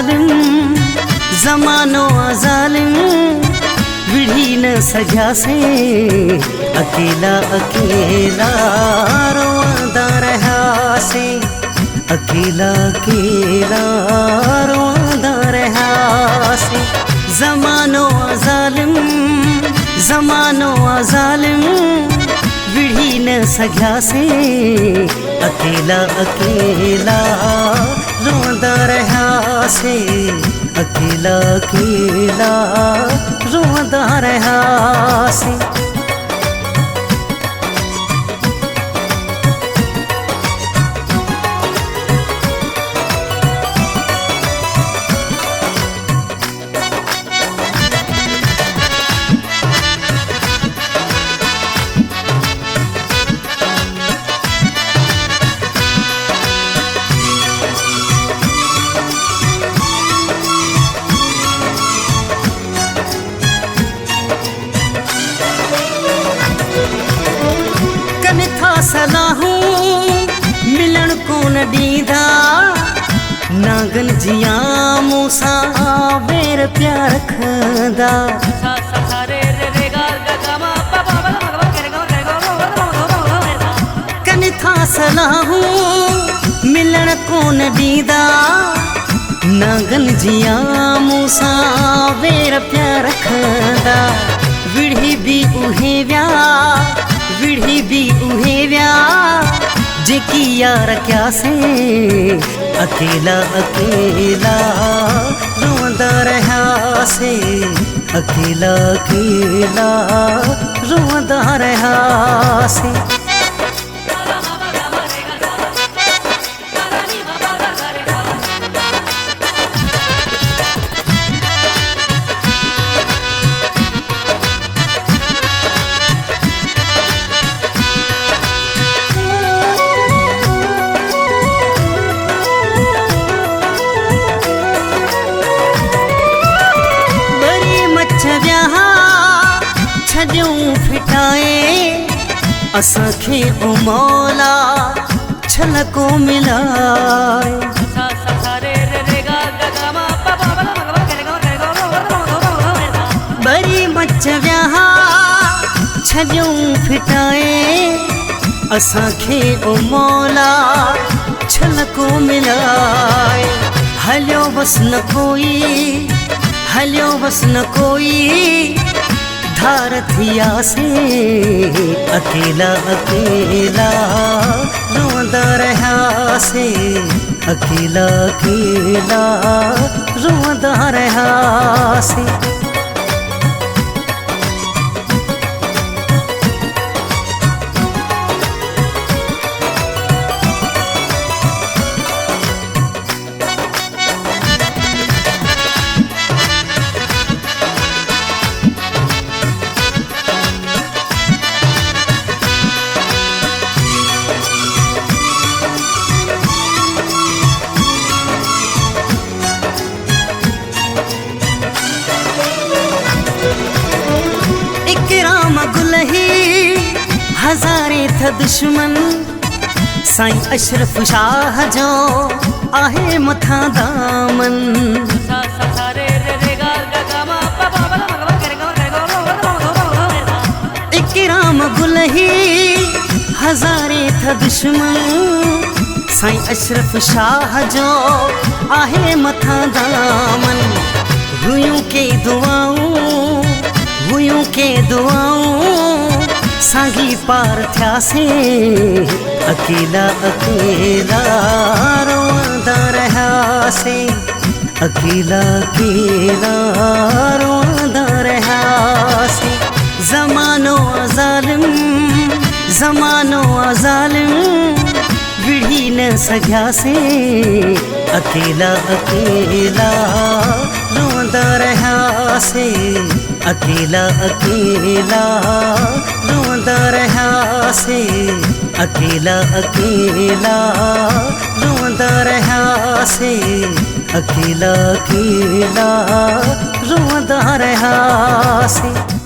जालिम ज़मानो ज़ालिम विढ़ी न सघिया से अकेला अकेला रोंदा रहा से अकेला अकेला रोंदा रहा से ज़मानो ज़ालिम विढ़ी न सघिया से अकेला अकेला रोंदा रहा से अकेला अकेला रोंदा रहा से। सलाहूं मिलन को न ॾींदा नागन जिया मूंसा बेर प्यार रखंदा कनि था सलाहूं मिलन को न ॾींदा नागन जिया मूंसा बेर प्यार रखंदा विढ़ी भी उहे विया विढ़ी भी उहे विया जेकी यार क्या से अकेला अकेला रोंदा रहा से अकेला अकेला रोंदा रहा से। छॾियूं फिटाए असांखे ओ मौला छल को मिलाए बरी मच विया छॾियूं फिटाए असांखे ओ मौला छल को मिलाए हलियो बस न कोई हलियो बस न कोई धार थिया से अकेला अकेला रोंदा रहा से अकेला अकेला रोंदा रहा से। हज़ारे थ दुश्मन साईं अशरफ शाह जो आहे मथा दामन इकराम गुलही हज़ारे थ दुश्मन साईं अशरफ शाह जो आहे मथा दामन हुयूं के दुआऊं सागी पार थिया से अकेला अकेला रोंदा रहा से अकेला अकेला रोंदा रहा से ज़मानो ज़ालिम विढ़ी न सघिया से अकेला अकेला रोंदा रहा से अकेला अकेला रोंदा रहा से अकेला अकेला रोंदा रहा से अकेला अकेला रोंदा रहा से।